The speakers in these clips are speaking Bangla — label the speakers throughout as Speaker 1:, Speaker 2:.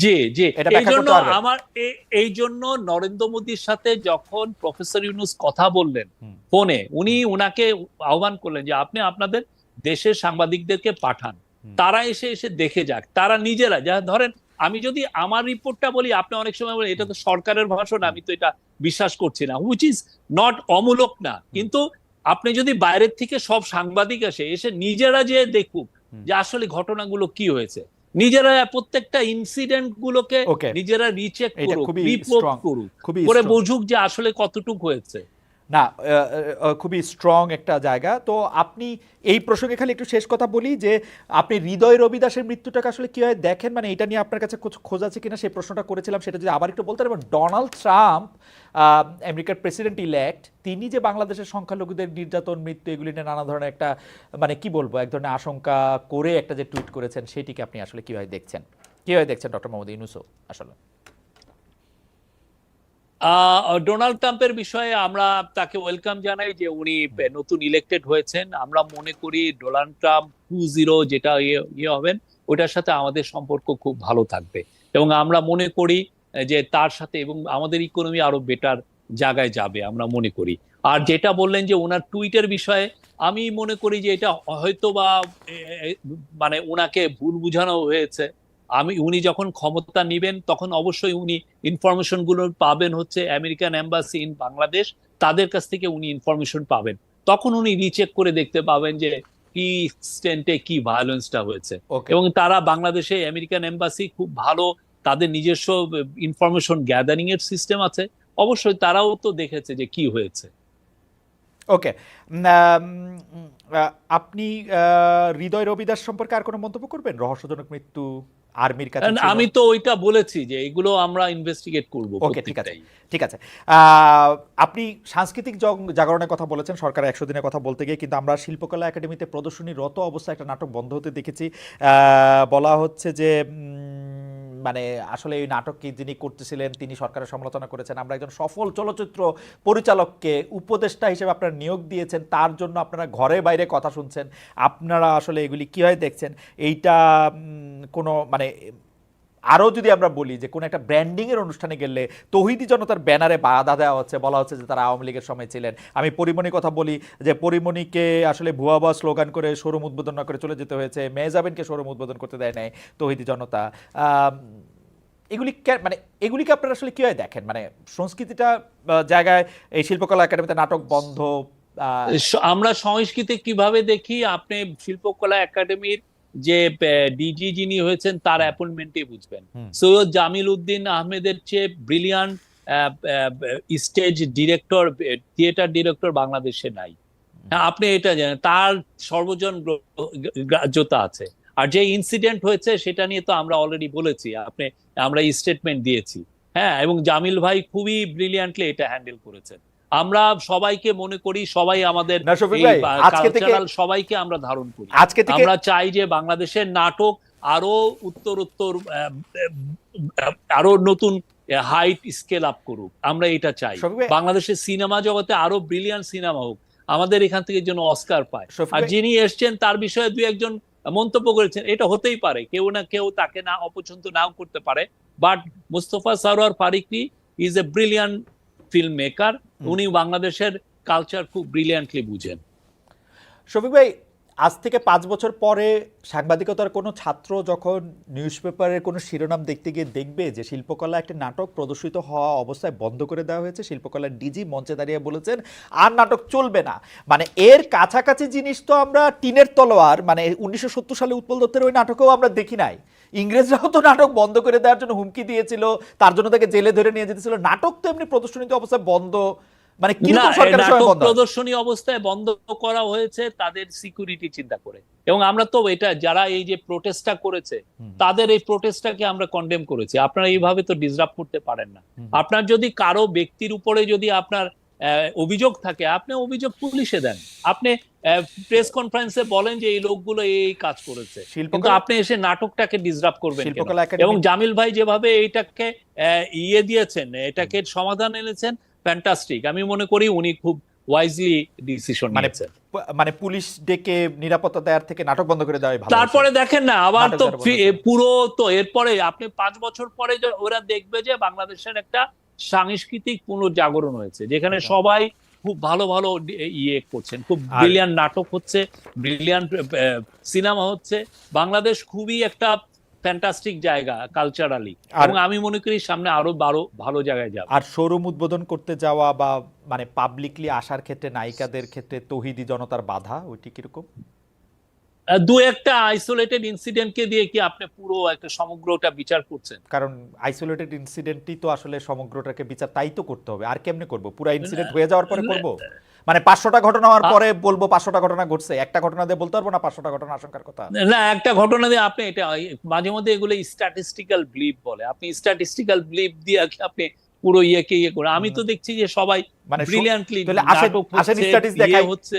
Speaker 1: জি জি।
Speaker 2: এটা
Speaker 1: এই
Speaker 2: ব্যাখ্যা
Speaker 1: জন্য
Speaker 2: করতে পারবেন?
Speaker 1: আমার এই জন্য নরেন্দ্র মোদীর সাথে যখন প্রফেসর ইউনূস কথা বললেন
Speaker 2: হুম,
Speaker 1: ফোনে, উনি
Speaker 2: হুম,
Speaker 1: উনাকে আহ্বান করলেন যে আপনি আপনাদের দেশের সাংবাদিকদেরকে পাঠান,
Speaker 2: হুম,
Speaker 1: তারা এসে এসে দেখে যাক, তারা নিজেরা যা ধরেন, আমি যদি আমার রিপোর্টটা বলি, আপনি অনেক সময় বলেন এটা
Speaker 2: হুম,
Speaker 1: তো সরকারের ভাষণ,
Speaker 2: হুম,
Speaker 1: আমি তো এটা বিশ্বাস করছি না, হুইচ ইজ নট অমূলক না,
Speaker 2: হুম,
Speaker 1: কিন্তু আপনি যদি বাইরের থেকে সব সাংবাদিক এসে এসে নিজেরা যে দেখুক
Speaker 2: হুম।
Speaker 1: যে আসলে ঘটনাগুলো কি হয়েছে, নিজেরা প্রত্যেকটা ইনসিডেন্ট গুলোকে
Speaker 2: ওকে,
Speaker 1: নিজেরা রিচেক
Speaker 2: এটা
Speaker 1: করুক,
Speaker 2: খুবই
Speaker 1: রিপোর্ট
Speaker 2: স্ট্রং,
Speaker 1: করুক,
Speaker 2: খুবই
Speaker 1: করে
Speaker 2: স্ট্রং।
Speaker 1: বুঝুক যে আসলে কতটুকু হয়েছে।
Speaker 2: না, খুবই স্ট্রং একটা জায়গা। তো আপনি এই প্রসঙ্গে খালি একটু শেষ কথা বলি যে আপনি হৃদয় রবি দাসের মৃত্যুটাকে আসলে কিভাবে দেখেন, মানে এটা নিয়ে আপনার কাছে খোঁজ আছে কিনা সেই প্রশ্নটা করেছিলাম, সেটা যদি আবার একটু বলতেন। এবং ডোনাল্ড ট্রাম্প, আমেরিকার প্রেসিডেন্ট ইলেক্ট, তিনি যে বাংলাদেশের সংখ্যালঘুদের নির্যাতন, মৃত্যু এগুলি নিয়ে নানা ধরনের একটা, মানে কি বলবো, এক ধরনের আশঙ্কা করে একটা যে টুইট করেছেন, সেটিকে আপনি আসলে কিভাবে দেখছেন, কিভাবে দেখছেন ডক্টর মোহাম্মদ ইউনূসও আসলে?
Speaker 1: ডোনাল্ড ট্রাম্পের বিষয়ে আমরা তাকে ওয়েলকাম জানাই যে উনি
Speaker 2: হুম,
Speaker 1: নতুন ইলেক্টেড হয়েছেন। আমরা মনে করি ডোনাল্ড ট্রাম্প 2-0 যেটা ইয়ে হবেন, ওটার সাথে আমাদের সম্পর্ক খুব ভালো থাকবে, এবং আমরা মনে করি যে তার সাথে এবং আমাদের ইকোনমি আরো বেটার জায়গায় যাবে আমরা মনে করি। আর যেটা বললেন যে ওনার টুইটের বিষয়ে, আমি মনে করি যে এটা হয়তো বা এ, এ, মানে ওনাকে ভুল বোঝানো হয়েছে। উনি যখন ক্ষমতা নিবেন তখন অবশ্যই উনি ইনফরমেশন গুলো পাবেন হচ্ছে আমেরিকান এম্বাসি ইন বাংলাদেশ, তাদের কাছ থেকে উনি ইনফরমেশন পাবেন। তখন উনি রিচেক করে দেখতে পাবেন যে কি এক্সটেন্টে কি ভায়োলেন্সটা হয়েছে।
Speaker 2: ওকে।
Speaker 1: এবং তারা বাংলাদেশে আমেরিকান এম্বাসি খুব ভালো, তাদের নিজস্ব ইনফরমেশন গ্যাদারিং এর সিস্টেম আছে, অবশ্যই তারাও তো দেখেছে যে কি হয়েছে।
Speaker 2: ওকে। আপনি হৃদয় রবিদাস সম্পর্কে আর কোনো মন্তব্য করবেন? রহস্যজনক মৃত্যু, আর্মির কাছে
Speaker 1: And
Speaker 2: ছিল।
Speaker 1: আমি তো ওইটা বলেছি যে এগুলো আমরা ইনভেস্টিগেট করব
Speaker 2: ওকে, ঠিক আছে,
Speaker 1: প্রত্যেকটাই।
Speaker 2: ঠিক আছে। আপনি সাংস্কৃতিক জাগরণের কথা বলেছেন, সরকার 100 দিনের কথা বলতে গিয়ে, কিন্তু আমরা শিল্পকলা একাডেমিতে প্রদর্শনীরত অবস্থায় একটা নাটক বন্ধ হতে দেখেছি। বলা হচ্ছে যে মানে আসলে এই নাটককে যিনি করতেছিলেন তিনি সরকারের সমালোচনা করেছেন। আমরা একজন সফল চলচ্চিত্র পরিচালককে উপদেষ্টা হিসেবে আপনারা নিয়োগ দিয়েছেন, তার জন্য আপনারা ঘরে বাইরে কথা শুনছেন। আপনারা আসলে এগুলি কীভাবে দেখছেন? এইটা কোনো মানে, আরও যদি আমরা বলি যে কোনো একটা ব্র্যান্ডিংয়ের অনুষ্ঠানে গেলে তৌহিদি জনতার ব্যানারে বাধা দেওয়া হচ্ছে, বলা হচ্ছে যে তারা আওয়ামী লীগের সময় ছিলেন। আমি পরিমণির কথা বলি যে পরিমণিকে আসলে ভুয়া ভুয়া স্লোগান করে শোরুম উদ্বোধন না করে চলে যেতে হয়েছে, মেহজাবিনকে শোরুম উদ্বোধন করতে দেয় নাই তৌহিদি জনতা। এগুলি মানে এগুলিকে আপনারা আসলে কীভাবে দেখেন? মানে সংস্কৃতিটা জায়গায় এই শিল্পকলা একাডেমিতে নাটক বন্ধ। আহ,
Speaker 1: আমরা সংস্কৃতি কিভাবে দেখি, আপনি শিল্পকলা একাডেমির যে ডিজি যিনি হয়েছেন তার
Speaker 2: হুম,
Speaker 1: অ্যাপয়েন্টমেন্টে বুঝবেন।
Speaker 2: হুম,
Speaker 1: সৈয়দ জামিল উদ্দিন আহমেদের চেয়ে brilliant stage director, theatre director বাংলাদেশে নাই। হ্যাঁ, আপনি এটা জানেন, তার সর্বজন গ্রাহ্যতা আছে। আর যে ইনসিডেন্ট হয়েছে সেটা নিয়ে তো আমরা অলরেডি বলেছি, আমরা স্টেটমেন্ট দিয়েছি। হ্যাঁ, এবং জামিল ভাই খুবই ব্রিলিয়ান্টলি এটা হ্যান্ডেল করেছেন। আমরা সবাইকে মনে করি, সবাই আমাদের
Speaker 2: না শফিক
Speaker 1: এই
Speaker 2: ভাই, আজকে থেকে,
Speaker 1: কালচারাল সবাইকে আমরা ধারণ করি।
Speaker 2: আজকে থেকে
Speaker 1: আমরা চাই যে বাংলাদেশের নাটক আরো উত্তর উত্তর আরো নতুন হাইট স্কেল আপ করুক, আমরা এটা চাই।
Speaker 2: শফিক ভাই,
Speaker 1: বাংলাদেশের সিনেমা জগতে আরো ব্রিলিয়ান্ট সিনেমা হোক, আমাদের এখান থেকে যেন অস্কার পায়।
Speaker 2: শফিক
Speaker 1: আর
Speaker 2: ভাই,
Speaker 1: যিনি এসছেন তার বিষয়ে দুই একজন মন্তব্য করেছেন, এটা হতেই পারে, কেউ না কেউ তাকে না অপছন্দ নাও করতে পারে, but Mustafa Sarwar Farooki is a brilliant film maker. উনি বাংলাদেশের কালচার খুব ব্রিলিয়ান্টলি বুঝেন।
Speaker 2: শফিক ভাই, আজ থেকে 5 বছর পরে সাংবাদিকতার কোনো ছাত্র যখন নিউজ পেপারের কোনো শিরোনাম দেখতে গিয়ে দেখবে যে শিল্পকলা একটি নাটক প্রদর্শিত হওয়া অবস্থায় বন্ধ করে দেওয়া হয়েছে, শিল্পকলার ডিজি মঞ্চে দাঁড়িয়ে বলেছেন আর নাটক চলবে না, মানে এর কাছাকাছি জিনিস তো আমরা টিনের তলোয়ার, মানে 1970 সালে উৎপল দত্তের ওই নাটকেও আমরা দেখি নাই। ইংরেজরাও তো নাটক বন্ধ করে দেওয়ার জন্য হুমকি দিয়েছিল, তার জন্য তাকে জেলে ধরে নিয়ে যেতেছিল। নাটক তো এমনি প্রদর্শনীতে অবস্থায় বন্ধ, মানে
Speaker 1: না,
Speaker 2: কিরকম সরকারের সময়
Speaker 1: নাটক
Speaker 2: বন্ধ হয়?
Speaker 1: প্রদর্শনী অবস্থায় বন্ধ করা হয়েছে তাদের সিকিউরিটি চিন্তা করে। এবং আমরা তো এটা, যারা এই যে প্রোটেস্টটা করেছে
Speaker 2: হুম,
Speaker 1: তাদের এই প্রোটেস্টটাকে আমরা কন্ডেম করেছি। আপনারা এইভাবে তো ডিসরাপ্ট করতে পারেন না।
Speaker 2: হুম,
Speaker 1: আপনার যদি কারো ব্যক্তির উপরে যদি আপনার অভিযোগ থাকে, আপনি অভিযোগ পুলিশে দেন। আপনি প্রেস কনফারেন্সে বলেন যে এই লোকগুলো এই কাজ করেছে, কিন্তু
Speaker 2: শিল্পকলা,
Speaker 1: আপনি এসে নাটকটাকে ডিসরাপ্ট করবেন কেন?
Speaker 2: শিল্পকলা
Speaker 1: এবং
Speaker 2: একাডেমি।
Speaker 1: জামিল ভাই যেভাবে এইটাকে ইয়ে দিয়েছেন, এটাকে সমাধান এনেছেন, ফ্যান্টাস্টিক। আমি মনে করি উনি খুব ওয়াইজলি ডিসিশন
Speaker 2: মানে
Speaker 1: নিয়েছেন।
Speaker 2: মানে পুলিশ ডেকে নিরাপত্তা দেওয়ার থেকে নাটক বন্ধ করে দেওয়াই ভালো
Speaker 1: তারপরে
Speaker 2: হয়েছে।
Speaker 1: দেখেন না আবার
Speaker 2: নাটক
Speaker 1: তো
Speaker 2: দেওয়ার বন্ধ করে।
Speaker 1: পুরো তো এরপরে আপনি 5 বছর পরে ওরা দেখবে যে বাংলাদেশের একটা সাংস্কৃতিক পুনর্জাগরণ হয়েছে, যেখানে
Speaker 2: Okay.
Speaker 1: সবাই খুব ভালো ভালো ইয়ে করছেন, খুব
Speaker 2: আর
Speaker 1: ব্রিলিয়ান্ট নাটক হচ্ছে, ব্রিলিয়ান্ট সিনেমা হচ্ছে। বাংলাদেশ খুবই একটা ফ্যান্টাস্টিক জায়গা কালচারালি,
Speaker 2: আর
Speaker 1: এবং আমি মনে করি সামনে আরো ভালো জায়গায় যাবে।
Speaker 2: আর শোরুম উদ্বোধন করতে যাওয়া বা মানে পাবলিকলি আসার ক্ষেত্রে নায়িকাদের ক্ষেত্রে তৌহিদি জনতার বাধা, ওইটি কিরকম?
Speaker 1: দু একটা আইসোলেটেড ইনসিডেন্টকে দিয়ে কি আপনি পুরো একটা সমগ্রটা বিচার করছেন?
Speaker 2: কারণ আইসোলেটেড ইনসিডেন্টই তো আসলে সমগ্রটাকে বিচার, তাই তো করতে হবে। আর কেমনে করব? পুরা ইনসিডেন্ট হয়ে যাওয়ার পরে করব? মানে 500টা ঘটনা হওয়ার পরে বলবো 500টা ঘটনা ঘটছে, একটা ঘটনা দিয়ে বলতে পারবো না 500টা ঘটনা আশঙ্কার কথা?
Speaker 1: না, একটা ঘটনা দিয়ে আপনি এটা মাঝে মধ্যে এগুলো স্ট্যাটিস্টিক্যাল বিলিভ বলে, আপনি স্ট্যাটিস্টিক্যাল বিলিভ দিয়ে আপনি পুরো ইয়েকে ইয়ে করে। আমি তো দেখছি যে সবাই
Speaker 2: মানে
Speaker 1: ব্রিলিয়ান্টলি
Speaker 2: তাহলে
Speaker 1: নাটক
Speaker 2: আসেন
Speaker 1: হচ্ছে,
Speaker 2: স্ট্যাটিস
Speaker 1: ইয়ে
Speaker 2: দেখাই,
Speaker 1: হচ্ছে,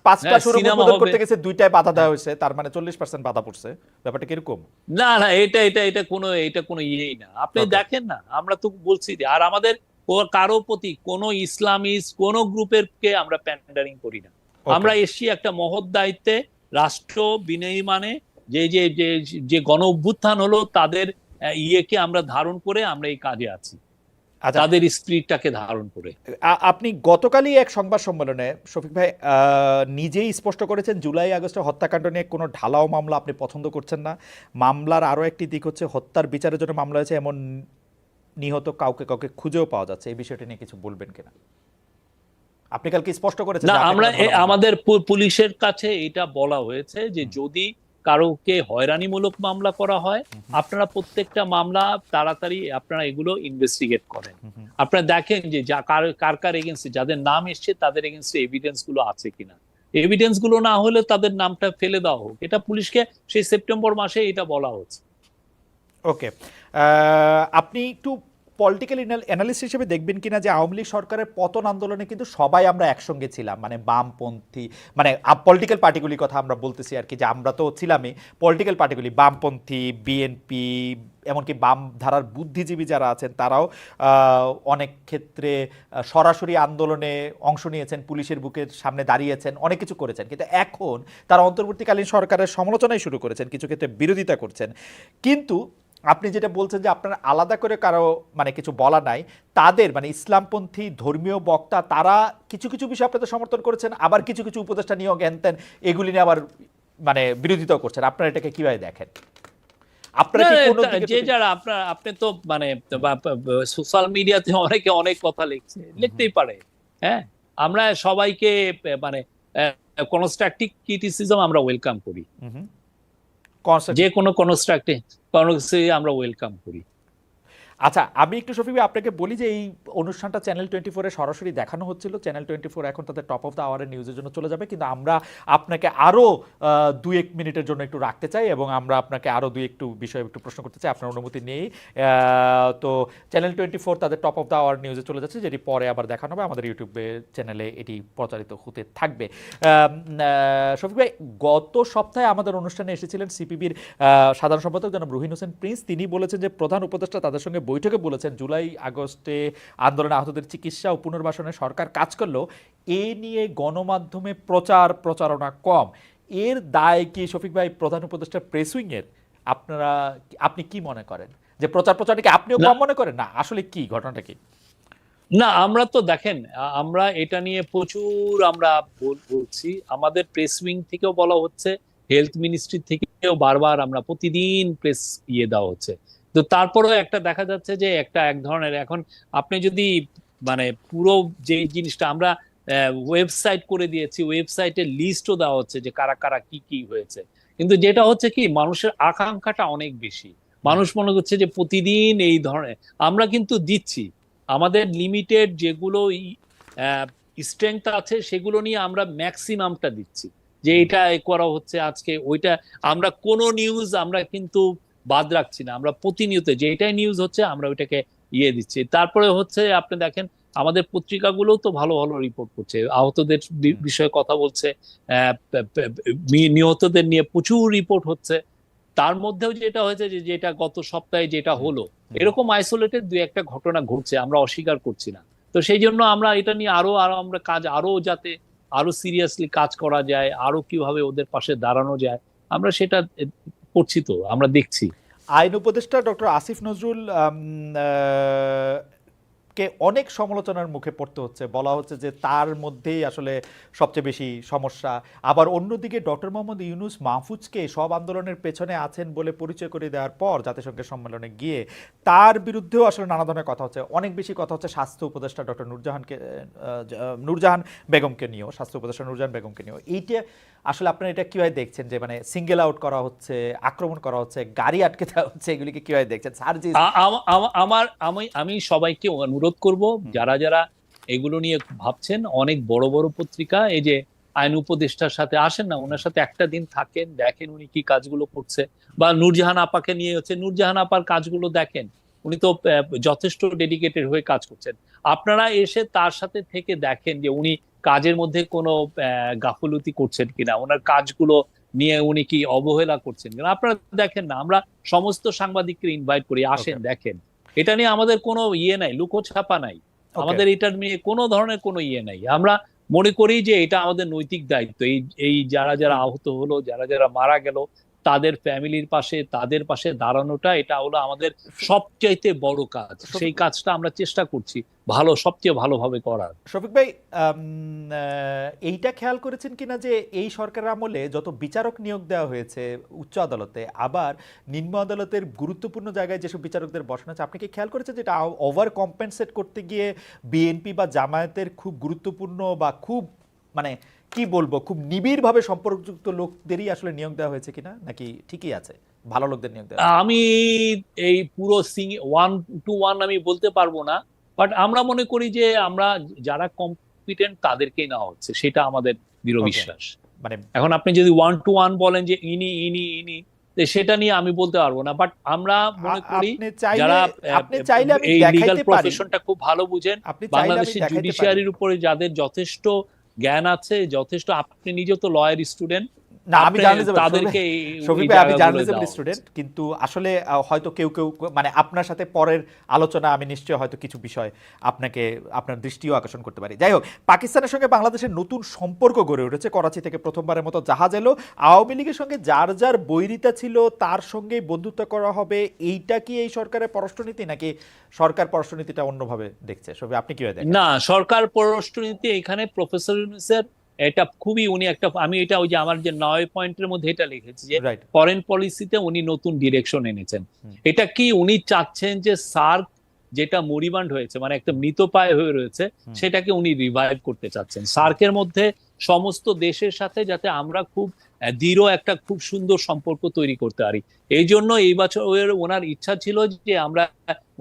Speaker 2: পাঁচটা
Speaker 1: হ্যাঁ,
Speaker 2: শোরুম
Speaker 1: সিনেমা
Speaker 2: উদ্বোধন
Speaker 1: হবে।
Speaker 2: করতে গেছে, দুইটায় বাধা দেওয়া হয়েছে, তার মানে 40% বাধা পড়ছে। ব্যাপারটা কিরকম?
Speaker 1: না না, এটা কোনো ইয়েই না। আপনি
Speaker 2: Okay.
Speaker 1: দেখেন না, আমরা তো বলছি যে, আর আমাদের কারো প্রতি কোনো ইসলামিস্ট কোন গ্রুপের কে আমরা প্যান্ডারিং করি না।
Speaker 2: Okay.
Speaker 1: আমরা এসছি একটা মহৎ দায়িত্বে, রাষ্ট্র বিনির্মাণে, যে যে যে যে গণ অভ্যুত্থান হলো তাদের ইয়েকে আমরা ধারণ করে আমরা এই কাজে আছি,
Speaker 2: আচ্ছা,
Speaker 1: তাদের স্পিরিটটাকে ধারণ করে।
Speaker 2: আপনি গতকালই এক সংবাদ সম্মেলনে শফিক ভাই নিজেই স্পষ্ট করেছেন জুলাই আগস্টের হত্যাকাণ্ড নিয়ে কোনো ঢালাও মামলা আপনি পছন্দ করছেন না। মামলার আরও একটি দিক হচ্ছে হত্যার বিচারের জন্য মামলা হয়েছে, এমন নিহত কাউকে কাউকে খুঁজেও পাওয়া যাচ্ছে। এই বিষয়টি নিয়ে কিছু বলবেন কিনা? আপনি কালকে স্পষ্ট করেছেন
Speaker 1: না,
Speaker 2: যে আপনি
Speaker 1: আমরা
Speaker 2: কোনো ঢালাও মামলা-
Speaker 1: আমাদের পুলিশের কাছে এটা বলা হয়েছে যে যদি কারোকে হয়রানিমূলক মামলা করা হয়, আপনারা প্রত্যেকটা মামলা তাড়াতাড়ি আপনারা এগুলো ইনভেস্টিগেট করেন। আপনারা দেখেন যে কার কার এগেন্সে যাদের নাম এসছে তাদের এগেন্সে এভিডেন্স গুলো আছে কিনা। এভিডেন্স গুলো না হলে তাদের নামটা ফেলে দেওয়া হোক। এটা পুলিশকে সেই সেপ্টেম্বর মাসে এটা বলা হচ্ছে।
Speaker 2: ওকে, আপনি একটু পলিটিক্যাল অ্যানালিস্ট হিসেবে দেখবেন কিনা যে আওয়ামী লীগ সরকারের পতন আন্দোলনে কিন্তু সবাই আমরা একসঙ্গে ছিলাম, মানে বামপন্থী, মানে পলিটিক্যাল পার্টিগুলির কথা আমরা বলতেছি আর কি, যে আমরা তো ছিলামই। পলিটিক্যাল পার্টিগুলি বামপন্থী, বিএনপি, এমনকি বাম ধারার বুদ্ধিজীবী যারা আছেন তারাও অনেক ক্ষেত্রে সরাসরি আন্দোলনে অংশ নিয়েছেন, পুলিশের বুকের সামনে দাঁড়িয়েছেন, অনেক কিছু করেছেন। কিন্তু এখন তারা অন্তর্বর্তীকালীন সরকারের সমালোচনাই শুরু করেছেন, কিছু ক্ষেত্রে বিরোধিতা করছেন। কিন্তু আপনি যেটা বলছেন যে আপনার আলাদা করে কারো মানে কিছু বলা নাই, তাদের মানে ইসলামপন্থী ধর্মীয় বক্তা তারা কিছু কিছু বিষয় আপনাদের সমর্থন করেছেন, আবার কিছু কিছু উপদেষ্টা নিয়োগ জ্ঞান এগুলি নিয়ে আবার মানে বিরোধিতাও করছেন। আপনারা এটাকে কিভাবে দেখেন? আপনারা কি কোনো
Speaker 1: যে যারা আপনি তো মানে সোশ্যাল মিডিয়াতে অনেকে অনেক কথা লিখতেই পারে। হ্যাঁ, আমরা সবাইকে মানে কনস্ট্রাকটিভ ক্রিটিসিজম আমরা ওয়েলকাম করি, যে কোনো কনস্ট্রাকটিভ আমরা ওয়েলকাম করি।
Speaker 2: আচ্ছা, আমি একটু শফিক ভাই আপনাকে বলি যে এই অনুষ্ঠানটা চ্যানেল 24-এ সরাসরি দেখানো হচ্ছিল। চ্যানেল 24 এখন তাদের টপ অফ দ্য আওয়ারের নিউজের জন্য চলে যাবে, কিন্তু আমরা আপনাকে আরও 2-1 মিনিটের জন্য একটু রাখতে চাই এবং আমরা আপনাকে আরও একটু বিষয়ে একটু প্রশ্ন করতে চাই আপনার অনুমতি নেই। তো চ্যানেল 24 তাদের টপ অফ দ্য আওয়ার নিউজে চলে যাচ্ছে, যেটি পরে আবার দেখানো হবে আমাদের ইউটিউবে চ্যানেলে, এটি প্রচারিত হতে থাকবে। শফিক ভাই, গত সপ্তাহে আমাদের অনুষ্ঠানে এসেছিলেন সিপিবির সাধারণ সম্পাদক জনাব রুহিন হোসেন প্রিন্স। তিনি বলেছেন যে প্রধান উপদেষ্টা তাদের সঙ্গে বৈঠকে বলেছেন জুলাই আগস্টে আন্দোলনে আহতদের চিকিৎসা ও পুনর্বাসনে সরকার কাজ করলেও এ নিয়ে গণমাধ্যমে প্রচারণা কম। এর দায় কি শফিক ভাই প্রধান উপদেষ্টা প্রেস উইংয়ের? আপনি কি মনে করেন যে প্রচারণাকে আপনিও কম মনে করেন? না, আসলে কি ঘটনাটা কি?
Speaker 1: না, আমরা তো দেখেন, আমরা এটা নিয়ে প্রচুর আমরা বলছি, আমাদের প্রেস উইং থেকেও বলা হচ্ছে, হেলথ মিনিস্ট্রি থেকেও বারবার আমরা প্রতিদিন প্রেস দেওয়া হচ্ছে। তো তারপরেও একটা দেখা যাচ্ছে যে এক ধরনের এখন আপনি যদি মানে পুরো যে জিনিসটা আমরা ওয়েবসাইট করে দিয়েছি, ওয়েবসাইটে লিস্টও দেওয়া হচ্ছে যে কারা কারা কি কি হয়েছে, কিন্তু যেটা হচ্ছে কি মানুষের আকাঙ্ক্ষাটা অনেক বেশি। মানুষ মনে করছে যে প্রতিদিন এই ধরনের আমরা কিন্তু দিচ্ছি, আমাদের লিমিটেড যেগুলো স্ট্রেংথ আছে সেগুলো নিয়ে আমরা ম্যাক্সিমামটা দিচ্ছি, যে এটা করা হচ্ছে আজকে ওইটা। আমরা কোনো নিউজ আমরা কিন্তু বাদ রাখছি না, আমরা প্রতিনিয়ত যে এটাই নিউজ হচ্ছে আমরা ওইটাকে দিচ্ছি। তারপরে হচ্ছে আপনি দেখেন আমাদের পত্রিকাগুলো তো ভালো ভালো রিপোর্ট করছে, আহতদের বিষয়ে কথা বলছে, নিহতদের নিয়ে প্রচুর রিপোর্ট হচ্ছে। তার মধ্যেও যেটা হয়েছে যে যেটা গত সপ্তাহে যেটা হলো, এরকম আইসোলেটেড দুই একটা ঘটনা ঘটছে, আমরা অস্বীকার করছি না। তো তো সেই জন্য আমরা এটা নিয়ে আরো আরো আমরা কাজ আরো যাতে আরো সিরিয়াসলি কাজ করা যায়, আরো কিভাবে ওদের পাশে দাঁড়ানো যায়, আমরা সেটা করছি, তো আমরা দেখছি।
Speaker 2: আইন উপদেষ্টা ডক্টর আসিফ নজরুল কে অনেক সমালোচনার মুখে পড়তে হচ্ছে, বলা হচ্ছে যে তার মধ্যেই আসলে সবচেয়ে বেশি সমস্যা। আবার অন্যদিকে ডক্টর মোহাম্মদ ইউনূস মাহফুজকে সব আন্দোলনের পেছনে আছেন বলে পরিচয় করে দেওয়ার পর জাতিসংঘের সম্মেলনে গিয়ে তার বিরুদ্ধেও আসলে নানা ধরনের কথা হচ্ছে। অনেক বেশি কথা হচ্ছে স্বাস্থ্য উপদেষ্টা ডক্টর নূরজাহান বেগমকে নিয়েও, স্বাস্থ্য উপদেষ্টা নূরজাহান বেগমকে নিয়েও। এইটা আসলে আপনারা এটা কিভাবে দেখছেন যে মানে সিঙ্গেল আউট করা হচ্ছে, আক্রমণ করা হচ্ছে, গাড়ি আটকে দেওয়া হচ্ছে, এগুলিকে কিভাবে দেখছেন স্যার? জি
Speaker 1: আমি সবাইকে অনুরোধ করব, যারা যারা এগুলো নিয়ে ভাবছেন, অনেক বড় বড় পত্রিকা, এই যে আইন উপদেষ্টার সাথে আসেন না, ওনার সাথে একটা দিন থাকেন, দেখেন উনি কি কাজগুলো করছে। বা নূরজাহান আপাকে নিয়ে হচ্ছে, নূরজাহান আপার কাজগুলো দেখেন, উনি তো যথেষ্ট ডেডিকেটেড হয়ে কাজ করছেন। আপনারা এসে তার সাথে থেকে দেখেন যে উনি কাজের মধ্যে কোনো গাফলতি করছেন কিনা, ওনার কাজগুলো নিয়ে উনি কি অবহেলা করছেন কিনা, আপনারা দেখেন না। আমরা সমস্ত সাংবাদিককে ইনভাইট করি, আসেন দেখেন। এটা নিয়ে আমাদের কোনো নাই, লুকোছাপা নাই, আমাদের এটার নিয়ে কোনো ধরনের কোনো নাই। আমরা মনে করি যে এটা আমাদের নৈতিক দায়িত্ব, এই এই যারা যারা আহত হলো, যারা যারা মারা গেল, তাদের ফ্যামিলির পাশে, তাদের পাশে দাঁড়ানোটা, এটা হলো আমাদের সবচাইতে বড় কাজ। সেই কাজটা আমরা চেষ্টা করছি সবচেয়ে ভালোভাবে করার।
Speaker 2: শফিক ভাই, এইটা খেয়াল করেছেন কিনা যে এই সরকারের আমলে যত বিচারক নিয়োগ দেওয়া হয়েছে উচ্চ আদালতে, আবার নিম্ন আদালতের গুরুত্বপূর্ণ জায়গায় যেসব বিচারকদের বসানো আছে, আপনি কি খেয়াল করেছেন যে এটা ওভার কম্পেনসেট করতে গিয়ে বিএনপি বা জামায়াতের খুব গুরুত্বপূর্ণ বা খুব মানে কি বলবো, খুব নিবিড়ভাবে সম্পর্কযুক্ত লোকদেরই আসলে নিয়োগ দেওয়া হয়েছে কিনা, নাকি ঠিকই আছে ভালো লোকদের নিয়োগ দেওয়া?
Speaker 1: আমি এই পুরো 1-to-1 আমি বলতে পারবো না, বাট আমরা মনে করি যে আমরা যারা কম্পিটেন্ট তাদেরকেই নেওয়া হচ্ছে, সেটা আমাদের দৃঢ় বিশ্বাস।
Speaker 2: মানে
Speaker 1: এখন আপনি যদি 1-to-1 বলেন যে ইনি ইনি ইনি, সেটা নিয়ে আমি বলতে পারবো না, বাট আমরা মনে করি যারা এই লিগ্যাল প্রফেশনটা খুব ভালো বুঝেন, বাংলাদেশের জুডিশিয়ারির উপরে যাদের যথেষ্ট জ্ঞান আছে, যথেষ্ট, আপনি নিজে তো লয়ার স্টুডেন্ট,
Speaker 2: না আমি জার্নালিজম স্টুডেন্ট, কিন্তু আসলে হয়তো কেউ কেউ মানে আপনার সাথে পরের আলোচনা আমি নিশ্চয়ই হয়তো কিছু বিষয় আপনার দৃষ্টিও আকর্ষণ করতে পারি। যাই হোক, পাকিস্তানের সঙ্গে বাংলাদেশের নতুন সম্পর্ক গড়ে উঠেছে। করাচি থেকে প্রথমবারের মতো জাহাজ এলো। আওয়ামী লীগের সঙ্গে যার যার বৈরিতা ছিল তার সঙ্গেই বন্ধুত্ব করা হবে, এইটা কি এই সরকারের পররাষ্ট্রনীতি, নাকি সরকার পররাষ্ট্রনীতিটা অন্যভাবে দেখছে? সবই আপনি কি দেখেন?
Speaker 1: না, সরকার পররাষ্ট্রনীতি এখানে প্রফেসর ইউনূসের এটা খুবই, উনি একটা, আমি এটা ওই যে আমার যে 9 পয়েন্টের মধ্যে এটা লিখেছি যে ফরেন পলিসিতে উনি নতুন ডিরেকশন এনেছেন। এটা কি উনি চাচ্ছেন যে সার্ক যেটা মরিবান্ড হয়েছে, মানে একটা মৃতপ্রায় হয়ে রয়েছে, সেটাকে উনি রিভাইভ করতে চাচ্ছেন। সার্কের মধ্যে সমস্ত দেশের সাথে যাতে আমরা খুব দৃঢ় একটা খুব সুন্দর সম্পর্ক তৈরি করতে পারি, এই জন্য এই বছর ওনার ইচ্ছা ছিল যে আমরা,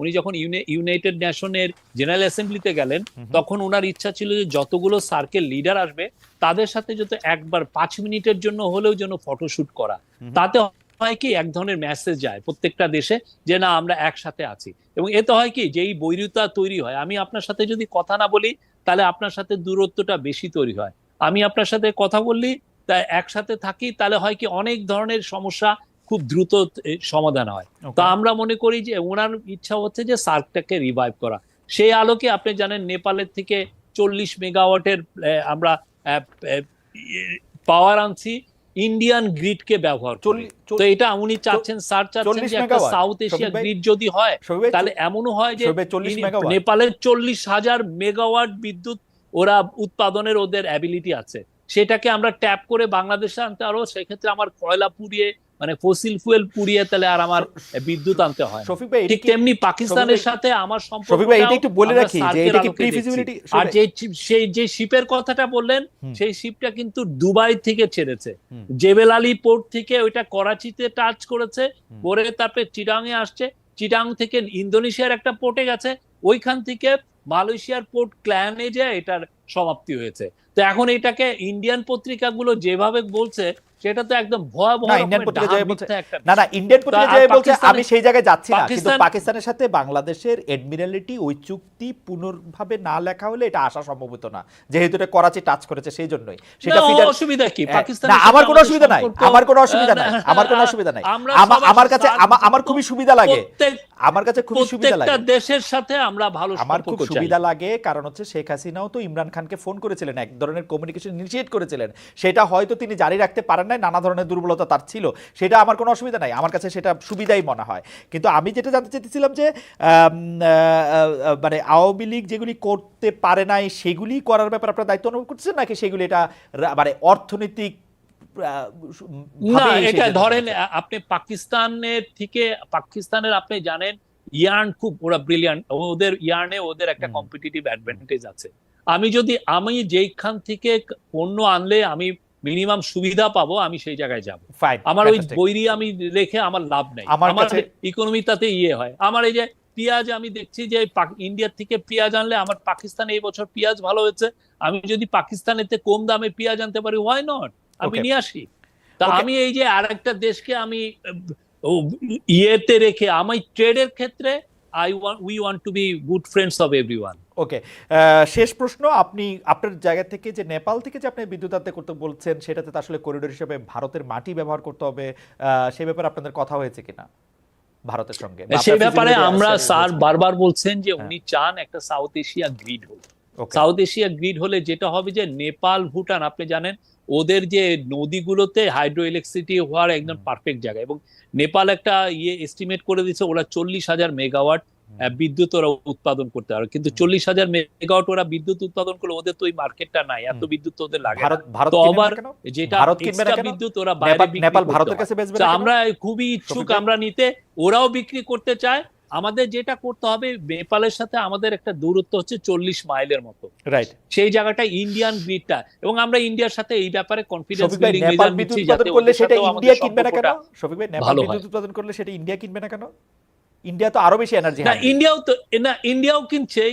Speaker 1: উনি যখন ইউনাইটেড নেশনের জেনারেল অ্যাসেম্বলিতে গেলেন, তখন ওনার ইচ্ছা ছিল যে যতগুলো সার্কেল লিডার আসবে তাদের সাথে যত একবার 5 মিনিটের জন্য হলেও যেন ফটোশুট করা। তাতে হয় কি, এক ধরনের মেসেজ যায় প্রত্যেকটা দেশে যে না আমরা একসাথে আছি। এবং এতে হয় কি, যে এই বৈরিতা তৈরি হয়, আমি আপনার সাথে যদি কথা না বলি তাহলে আপনার সাথে দূরত্বটা বেশি তৈরি হয়, আমি আপনার সাথে কথা বললি তাই একসাথে থাকি, তাহলে হয় কি অনেক ধরনের সমস্যা খুব দ্রুত সমাধান হয়। তো আমরা মনে করি যে ওনার ইচ্ছা হচ্ছে যে সার্কটাকে রিভাইভ করা। সেই আলোকে আপনি জানেন নেপালের থেকে 40 মেগাওয়াটের আমরা পাওয়ার আনছি, ইন্ডিয়ান গ্রিডকে ব্যবহার করে। তো এটা উনি চাচ্ছেন, স্যার চাচ্ছেন যে একটা সাউথ এশিয়া গ্রিড যদি হয়, তাহলে এমনও হয় যে নেপালের 40,000 মেগাওয়াট বিদ্যুৎ ওরা উৎপাদনের ওদের অ্যাবিলিটি আছে, সেটাকে আমরা ট্যাপ করে বাংলাদেশে আনতে পারবো। সেক্ষেত্রে আমার কয়লা পুড়িয়ে, মানে ফসিল ফুয়েল পুড়িয়ে তাহলে আর আমার বিদ্যুৎ আনতে হয়। ঠিক তেমনি পাকিস্তানের সাথে আমার সম্পর্ক, আর যে শিপের কথাটা বললেন, সেই শিপটা কিন্তু দুবাই থেকে ছেড়েছে, জেবেল আলী পোর্ট থেকে ওইটা করাচিতে টাচ করেছে, পরে তারপরে চিটাং এ আসছে, চিটাং থেকে ইন্দোনেশিয়ার একটা পোর্টে গেছে, ওইখান থেকে মালয়েশিয়ার পোর্ট ক্ল্যানে যায় এটার সমাপ্তি হয়েছে। তো এখন এটাকে ইন্ডিয়ান পত্রিকাগুলো যেভাবে বলছে সেটা তো একদম ভয়াবহ
Speaker 2: না,
Speaker 1: রকমের
Speaker 2: ইন্ডিয়ান পত্রিকা
Speaker 1: ডাহা
Speaker 2: জয় বলছে,
Speaker 1: মিথ্যা একটা
Speaker 2: না না,
Speaker 1: বিষয়।
Speaker 2: ইন্ডিয়ান
Speaker 1: তো
Speaker 2: পত্রিকা
Speaker 1: আর
Speaker 2: জয় বলছে আমি
Speaker 1: পাকিস্তানের
Speaker 2: সেই জায়গায় যাচ্ছি না, কিন্তু
Speaker 1: পাকিস্তান
Speaker 2: পাকিস্তানের সাথে বাংলাদেশের এডমিরালিটি ওই চুক্তি পুনর্ভাবে না লেখা হলে এটা আসা সম্ভব হতো না, যেহেতু এটা করাচি টাচ করেছে সেই জন্যই
Speaker 1: না,
Speaker 2: সেটা ফিটার।
Speaker 1: অসুবিধা কি?
Speaker 2: না,
Speaker 1: পাকিস্তানের
Speaker 2: আমার
Speaker 1: সাথে
Speaker 2: কোনো
Speaker 1: আমাদের
Speaker 2: অসুবিধা নাই,
Speaker 1: সম্পর্ক
Speaker 2: আমার কোনো অসুবিধা নাই,
Speaker 1: না,
Speaker 2: আমার কোনো অসুবিধা নাই।
Speaker 1: আমরা সবার
Speaker 2: আমার কাছে
Speaker 1: সাথে
Speaker 2: আমার খুবই সুবিধা লাগে,
Speaker 1: প্রত্যেক
Speaker 2: আমার কাছে খুবই সুবিধা
Speaker 1: প্রত্যেকটা
Speaker 2: লাগে।
Speaker 1: দেশের সাথে আমরা ভালো
Speaker 2: আমার খুব
Speaker 1: সম্পর্ক চাই।
Speaker 2: সুবিধা লাগে, কারণ হচ্ছে শেখ হাসিনাও তো ইমরান খানকে ফোন করেছিলেন, এক ধরনের কমিউনিকেশন ইনিশিয়েট করেছিলেন, সেটা হয়তো তিনি জারি রাখতে পারেন নাই, নানা ধরনের দুর্বলতা তার ছিল, সেটা আমার কোনো অসুবিধা নাই, আমার কাছে সেটা সুবিধাই মনে হয়। কিন্তু আমি যেটা জানতে চাইতেছিলাম যে মানে আওয়ামী লীগ যেগুলি করতে পারে নাই সেগুলি করার ব্যাপারে আপনারা দায়িত্ব অনুভব করছেন, নাকি সেগুলি এটা মানে অর্থনৈতিক
Speaker 1: না, এটা ধরেন আপনি পাকিস্তানের থেকে, পাকিস্তানের আপনি জানেন ইয়ার্ন খুব, ওরা ব্রিলিয়ান্ট, ওদের ইয়ার্নে ওদের একটা কম্পিটিটিভ অ্যাডভান্টেজ আছে। আমি যেইখান থেকে পণ্য আনলে আমি মিনিমাম সুবিধা পাবো, আমি সেই জায়গায় যাব। আমার ওই বৈরি আমি রেখে আমার লাভ নাই, আমার ইকোনমি তাতে হয়। আমার এই যে পেঁয়াজ, আমি দেখছি যে ইন্ডিয়ার থেকে পেঁয়াজ আনলে আমার পাকিস্তানে এই বছর পেঁয়াজ ভালো হয়েছে, আমি যদি পাকিস্তানেতে কম দামে পেঁয়াজ আনতে পারি, হোয়াই নট, আমি নিয়ে আসি। তা আমি এই যে আরেকটা দেশকে আমি ইয়েতে রেখে, আমি ট্রেডের ক্ষেত্রে we want to be good friends of everyone.
Speaker 2: Okay, শেষ প্রশ্ন, আপনি আপনার জায়গা থেকে যে নেপাল থেকে যে আপনি বিদ্যুৎ আনতে করতে বলছেন, সেটাতে তো আসলে করিডোর হিসেবে ভারতের মাটি ব্যবহার করতে হবে, সেই ব্যাপারে আপনাদের কথা হয়েছে কিনা ভারতের সঙ্গে?
Speaker 1: সেই ব্যাপারে আমরা স্যার বারবার বলছেন যে উনি চান একটা সাউথ এশিয়া গ্রিড হোক। সাউথ এশিয়া গ্রিড হলে যেটা হবে যে নেপাল, ভুটান, আপনি জানেন ওদের যে নদীগুলোতে হাইড্রো ইলেকট্রিসিটি হওয়ার একদম পারফেক্ট জায়গা, এবং নেপাল একটা এস্টিমেট করে দিয়েছে ওরা 40,000 মেগাওয়াট বিদ্যুৎ ওরা উৎপাদন করতে পারে, কিন্তু 40,000 মেগাওয়াট ওরা বিদ্যুৎ উৎপাদন করলে ওদের তো ওই মার্কেটটা নাই, এত বিদ্যুৎ তো ওদের লাগে না। তো আবার যেটা এক্সট্রা বিদ্যুৎ ওরা বাইরে বিক্রি করতে, আমরা খুবই ইচ্ছুক আমরা নিতে, ওরাও বিক্রি করতে চায়। আমাদের যেটা করতে হবে, নেপালের সাথে আমাদের একটা দূরত্ব হচ্ছে 40 মাইলের মতো, রাইট, সেই জায়গাটা ইন্ডিয়ান গ্রিডটা, এবং আমরা ইন্ডিয়ার সাথে এই ব্যাপারে কনফিডেন্স বিল্ডিং মেজার নিচ্ছি যাতে
Speaker 2: করলে সেটা ইন্ডিয়া কিনবে না কেন? শফিক ভাই, নেপাল বিদ্যুৎ উৎপাদন করলে সেটা ইন্ডিয়া কিনবে না কেন? ইন্ডিয়া তো আরো বেশি এনার্জি,
Speaker 1: না ইন্ডিয়াও কিনছে,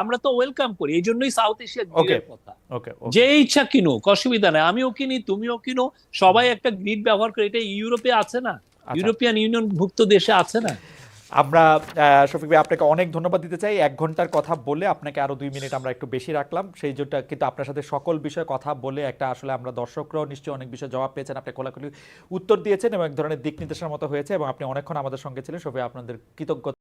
Speaker 1: আমরা তো ওয়েলকাম করি, এই জন্যই সাউথ এশিয়া গ্রিডের কথা। যে ইচ্ছা কিনুক, অসুবিধা নাই, আমিও কিনি, তুমিও কিনো, সবাই একটা গ্রিড ব্যবহার করে, এটা ইউরোপে আছে না, ইউরোপিয়ান ইউনিয়ন ভুক্ত দেশে আছে না।
Speaker 2: আমরা শফিক ভাই আপনাকে অনেক ধন্যবাদ দিতে চাই, 1 ঘন্টার কথা বলে আপনাকে আরো 2 মিনিট আমরা একটু বেশি রাখলাম, সেই জন্য কিন্তু আপনার সাথে সকল বিষয়ে কথা বলে একটা আসলে আমরা দর্শকরাও নিশ্চয়ই অনেক বিষয়ে জবাব পেয়েছেন, আপনি খোলাখুলি উত্তর দিয়েছেন এবং এক ধরনের দিক নির্দেশনার মতো হয়েছে, এবং আপনি অনেকক্ষণ আমাদের সঙ্গে ছিলেন। শফিক, আপনাদের কৃতজ্ঞতা।